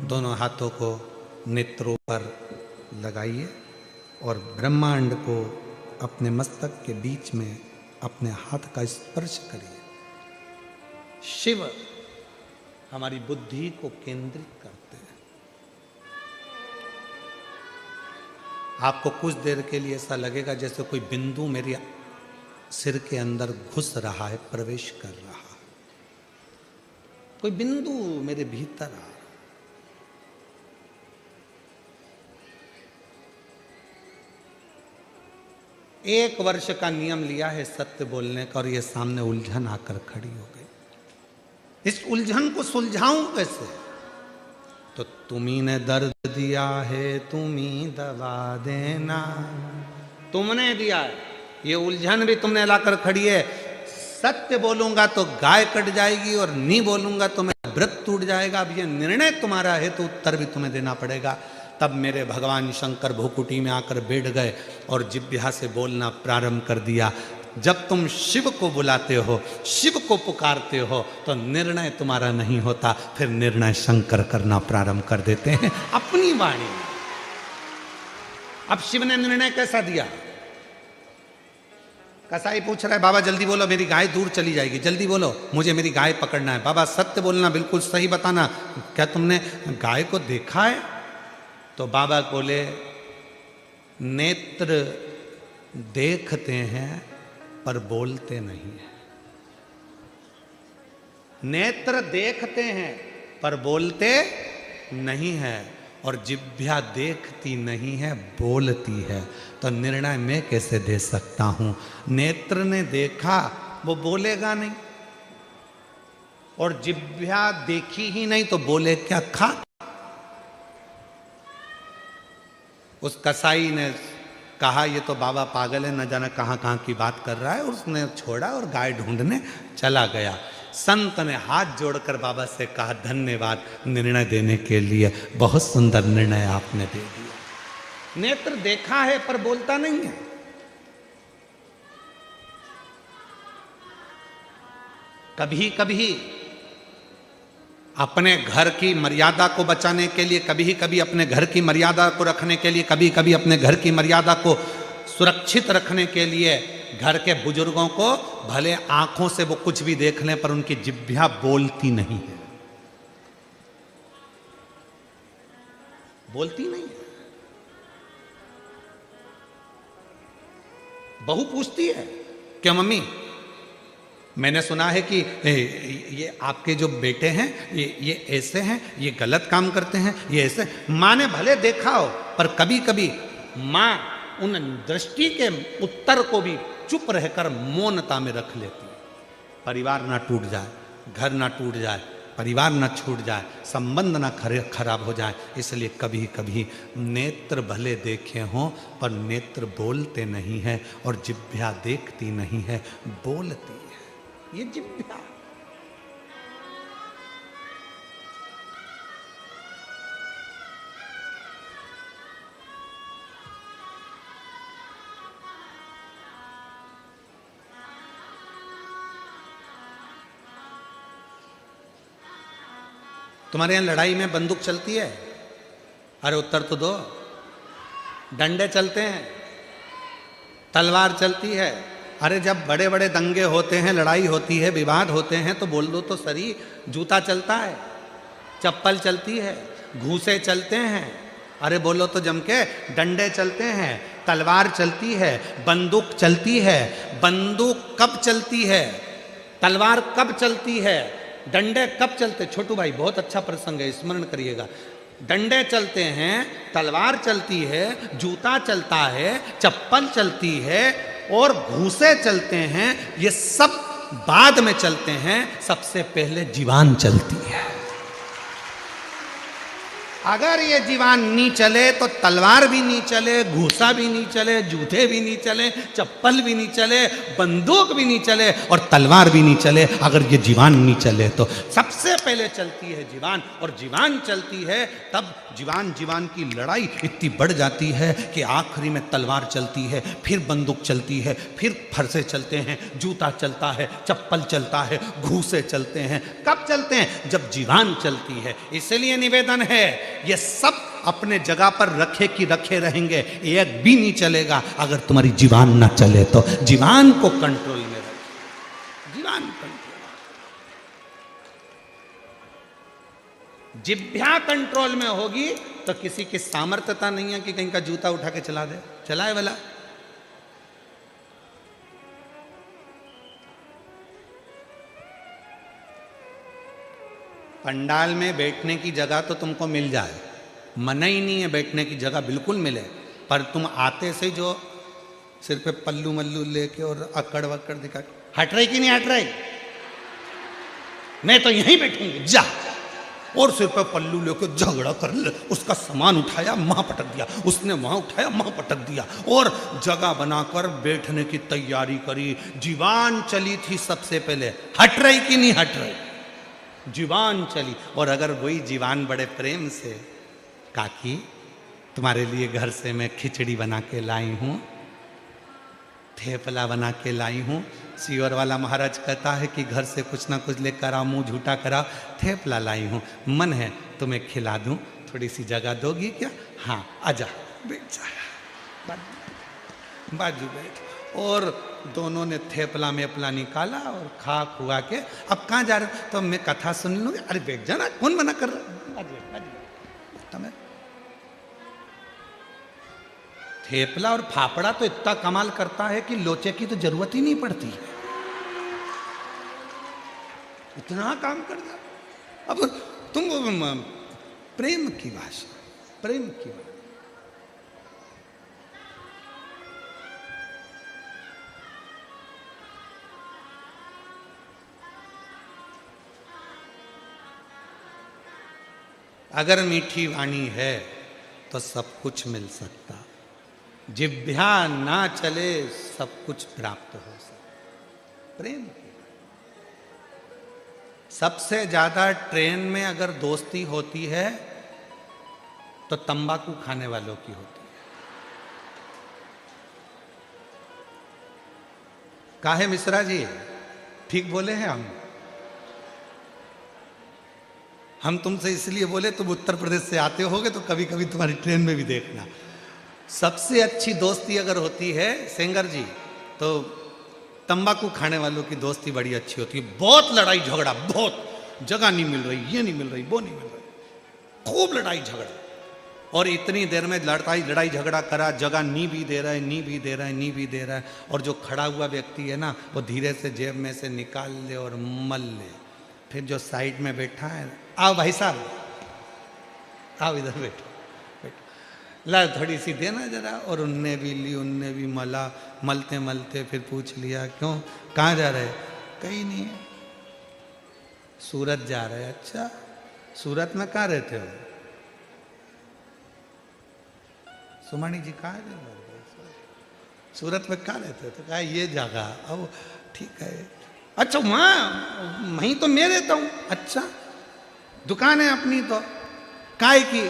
दोनों हाथों को नेत्रों पर लगाइए और ब्रह्मांड को अपने मस्तक के बीच में अपने हाथ का स्पर्श करिए। शिव हमारी बुद्धि को केंद्रित करते हैं। आपको कुछ देर के लिए ऐसा लगेगा जैसे कोई बिंदु मेरे सिर के अंदर घुस रहा है, प्रवेश कर रहा है, कोई बिंदु मेरे भीतर आ रहा है। एक वर्ष का नियम लिया है सत्य बोलने का और ये सामने उलझन आकर खड़ी हो गई। इस उलझन को सुलझाऊं कैसे? तो तुम्ही ने दर्द दिया है, तुम्ही दवा देना। तुमने दिया है, ये उलझन भी तुमने लाकर खड़ी है। सत्य बोलूंगा तो गाय कट जाएगी और नहीं बोलूंगा तो मेरा व्रत टूट जाएगा। अब ये निर्णय तुम्हारा है तो उत्तर भी तुम्हें देना पड़ेगा। तब मेरे भगवान शंकर भूकुटी में आकर बैठ गए और जिह्वा से बोलना प्रारंभ कर दिया। जब तुम शिव को बुलाते हो, शिव को पुकारते हो, तो निर्णय तुम्हारा नहीं होता, फिर निर्णय शंकर करना प्रारंभ कर देते हैं अपनी वाणी में। अब शिव ने निर्णय कैसा दिया? कसाई पूछ रहा है, बाबा जल्दी बोलो मेरी गाय दूर चली जाएगी, जल्दी बोलो मुझे मेरी गाय पकड़ना है। बाबा सत्य बोलना, बिल्कुल सही बताना, क्या तुमने गाय को देखा है? तो बाबा बोले, नेत्र देखते हैं पर बोलते नहीं है। नेत्र देखते हैं पर बोलते नहीं है, और जिह्वा देखती नहीं है, बोलती है। तो निर्णय मैं कैसे दे सकता हूं? नेत्र ने देखा, वो बोलेगा नहीं, और जिह्वा देखी ही नहीं तो बोले क्या? खा। उस कसाई ने कहा ये तो बाबा पागल है, न जाने कहाँ कहाँ की बात कर रहा है। उसने छोड़ा और गाय ढूंढने चला गया। संत ने हाथ जोड़कर बाबा से कहा, धन्यवाद निर्णय देने के लिए, बहुत सुंदर निर्णय आपने दे दिया। नेत्र देखा है पर बोलता नहीं है। कभी कभी अपने घर की मर्यादा को बचाने के लिए, कभी कभी अपने घर की मर्यादा को रखने के लिए, कभी कभी अपने घर की मर्यादा को सुरक्षित रखने के लिए घर के बुजुर्गों को भले आंखों से वो कुछ भी देख लें पर उनकी जिह्वा बोलती नहीं है, बोलती नहीं है। बहू पूछती है, क्या मम्मी मैंने सुना है कि ये आपके जो बेटे हैं ये ऐसे हैं, ये गलत काम करते हैं, ये ऐसे। माँ ने भले देखा हो पर कभी कभी माँ उन दृष्टि के उत्तर को भी चुप रहकर मौनता में रख लेती है। परिवार ना टूट जाए, घर ना टूट जाए, परिवार ना छूट जाए, संबंध ना खराब हो जाए, इसलिए कभी कभी नेत्र भले देखे हों पर नेत्र बोलते नहीं है, और जिह्वा देखती नहीं है, बोलती है। ये जिह्वा। तुम्हारे यहां लड़ाई में बंदूक चलती है? अरे उत्तर तो दो। डंडे चलते हैं, तलवार चलती है। अरे जब बड़े बड़े दंगे होते हैं, लड़ाई होती है, विवाद होते हैं तो बोल दो तो सही। जूता चलता है, चप्पल चलती है, घूसे चलते हैं। अरे बोलो तो जम के। डंडे चलते हैं, तलवार चलती है, बंदूक चलती है। बंदूक कब चलती है? तलवार कब चलती है? डंडे कब चलते? छोटू भाई बहुत अच्छा प्रसंग है, स्मरण करिएगा। डंडे चलते हैं, तलवार चलती है, जूता चलता है, चप्पल चलती है, और घूसे चलते हैं। ये सब बाद में चलते हैं, सबसे पहले जीवान चलती है। अगर ये जीवान नहीं चले तो तलवार भी नहीं चले, घूसा भी नहीं चले, जूते भी नहीं चले, चप्पल भी नहीं चले, बंदूक भी नहीं चले और तलवार भी नहीं चले। अगर ये जीवान नहीं चले तो सबसे पहले चलती है जीवान, और जीवान चलती है तब जीवान जीवान की लड़ाई इतनी बढ़ जाती है कि आखिरी में तलवार चलती है, फिर बंदूक चलती है, फिर फरसे चलते हैं, जूता चलता है, चप्पल चलता है, घूसे चलते हैं। कब चलते हैं? जब जीवान चलती है। इसलिए निवेदन है, ये सब अपने जगह पर रखे कि रखे रहेंगे, एक भी नहीं चलेगा अगर तुम्हारी जीवान ना चले तो। जीवान को कंट्रोल में रखो, जीवान कंट्रोल। जिह्वा कंट्रोल में होगी तो किसी की सामर्थ्यता नहीं है कि कहीं का जूता उठा के चला दे, चलाए वाला। पंडाल में बैठने की जगह तो तुमको मिल जाए, मना ही नहीं है बैठने की जगह, बिल्कुल मिले, पर तुम आते से जो सिर पे पल्लू मल्लू लेके और अकड़ वकड़ दिखा, हट रही कि नहीं हट रही? मैं तो यहीं बैठूंगी, जा। और सिर पे पल्लू लेके झगड़ा कर ले, उसका सामान उठाया वहां पटक दिया, उसने वहां उठाया वहां पटक दिया, और जगह बनाकर बैठने की तैयारी करी। जीवान चली थी सबसे पहले, हट रही कि नहीं हट रही? जीवान चली। और अगर वही जीवान बड़े प्रेम से, काकी तुम्हारे लिए घर से मैं खिचड़ी बना के लाई हूं, थेपला बना के लाई हूं, सीवर वाला महाराज कहता है कि घर से कुछ ना कुछ लेकर आओ, मुंह झूठा करा, थेपला लाई हूं, मन है तुम्हें खिला दूं, थोड़ी सी जगह दोगी क्या? हाँ आजा, बैठ जा, बाजू बैठ। और दोनों ने थेपला में अपना निकाला और खा खुआ के, अब कहाँ जा रहे? तो मैं कथा सुन लूंगी। अरे बैठ जाना, कौन मना कर रहा? तुम्हें थेपला और फाफड़ा तो इतना कमाल करता है कि लोचे की तो जरूरत ही नहीं पड़ती, इतना काम कर जा। अब तुम प्रेम की भाषा, प्रेम की भाषा। अगर मीठी वाणी है तो सब कुछ मिल सकता, जिह्वा ना चले सब कुछ प्राप्त हो सकता। प्रेम की सबसे ज्यादा ट्रेन में अगर दोस्ती होती है तो तंबाकू खाने वालों की होती है। काहे मिश्रा जी, ठीक बोले हैं हम तुमसे इसलिए बोले, तुम उत्तर प्रदेश से आते होगे तो कभी कभी तुम्हारी ट्रेन में भी देखना। सबसे अच्छी दोस्ती अगर होती है सेंगर जी, तो तंबाकू खाने वालों की दोस्ती बड़ी अच्छी होती है। बहुत लड़ाई झगड़ा, बहुत, जगह नहीं मिल रही, ये नहीं मिल रही, वो नहीं मिल रही, खूब लड़ाई झगड़ा, और इतनी देर में लड़ाई झगड़ा करा, जगह नी भी दे रहा है, नी भी दे रहा है, नी भी दे रहा है, और जो खड़ा हुआ व्यक्ति है ना, वो धीरे से जेब में से निकाल ले और मल ले। फिर जो साइड में बैठा है, आओ भाई साहब, आओ इधर बैठो, बैठो, ला थोड़ी सी देना जरा। और उनने भी ली, उनने भी मला, मलते मलते फिर पूछ लिया, क्यों, कहाँ जा रहे? कहीं नहीं है, सूरत जा रहे। अच्छा, सूरत में कहाँ रहते हो? सुमानी जी कहाँ रहते? सूरत में कहाँ रहते हो? तो कहा ये जगह। अब ठीक है, अच्छा वहाँ वहीं तो मैं रहता हूँ। अच्छा, दुकान है अपनी तो काय की?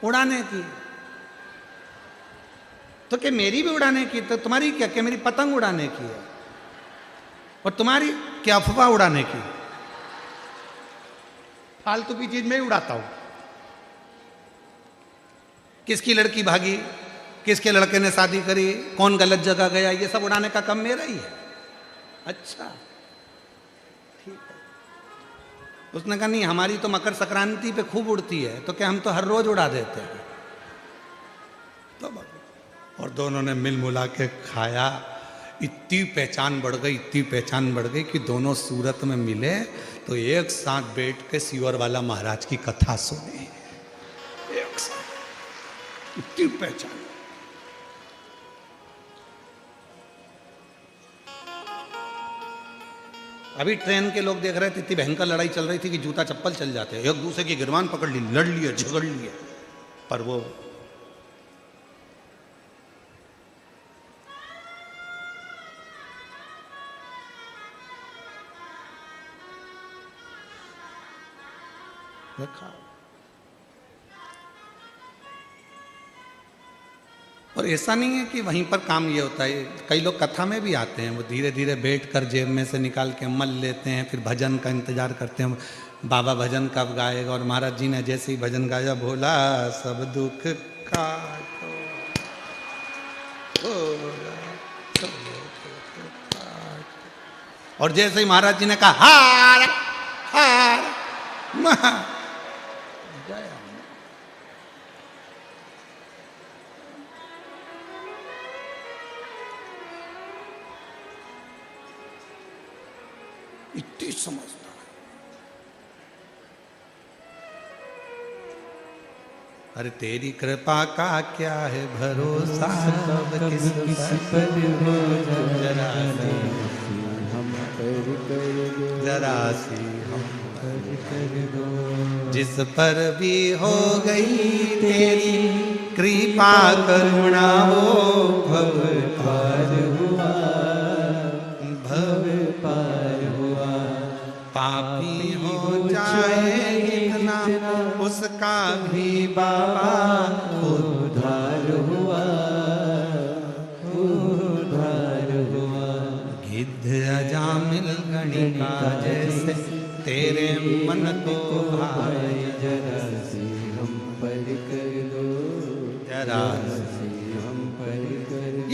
उड़ाने की। तो क्या मेरी भी उड़ाने की? तो तुम्हारी क्या? क्या मेरी पतंग उड़ाने की है? और तुम्हारी क्या अफवाह उड़ाने की? फालतू की चीज मैं ही उड़ाता हूं। किसकी लड़की भागी, किसके लड़के ने शादी करी, कौन गलत जगह गया, ये सब उड़ाने का काम मेरा ही है। अच्छा ठीक है। उसने कहा नहीं, हमारी तो मकर संक्रांति पे खूब उड़ती है, तो क्या हम तो हर रोज उड़ा देते हैं। तो और दोनों ने मिल मुला के खाया। इतनी पहचान बढ़ गई, इतनी पहचान बढ़ गई कि दोनों सूरत में मिले तो एक साथ बैठ के सीवर वाला महाराज की कथा सुनी, एक साथ, इतनी पहचान। अभी ट्रेन के लोग देख रहे थे, इतनी भयंकर लड़ाई चल रही थी कि जूता चप्पल चल जाते, एक दूसरे की गिरबान पकड़ ली, लड़ लिए, झगड़ लिए, पर वो रखा। और ऐसा नहीं है कि वहीं पर काम ये होता है, कई लोग कथा में भी आते हैं, वो धीरे धीरे बैठ कर जेब में से निकाल के मल लेते हैं, फिर भजन का इंतजार करते हैं, बाबा भजन कब गाएगा। और महाराज जी ने जैसे ही भजन गाया, भोला सब दुख काटो, भोला सब दुख काटो। और जैसे ही महाराज जी ने कहा हार हार महा जय, इतनी समझता है। अरे तेरी कृपा का क्या है भरोसा, सब किस पर हो, जरा सी हम पर कर दो, जरा सी हम पर कर दो। जिस पर भी हो गई तेरी कृपा करुणा, वो भव पार हुआ, भव पार हुआ। पापी हो जाए कितना, उसका भी बाबा उद्धार हुआ, उद्धार हुआ। गिद्ध अजामिल गणिका जैसे तेरे मन को भाए, जरा सी हम पर कर दो, जरा सी हम पर कर दो।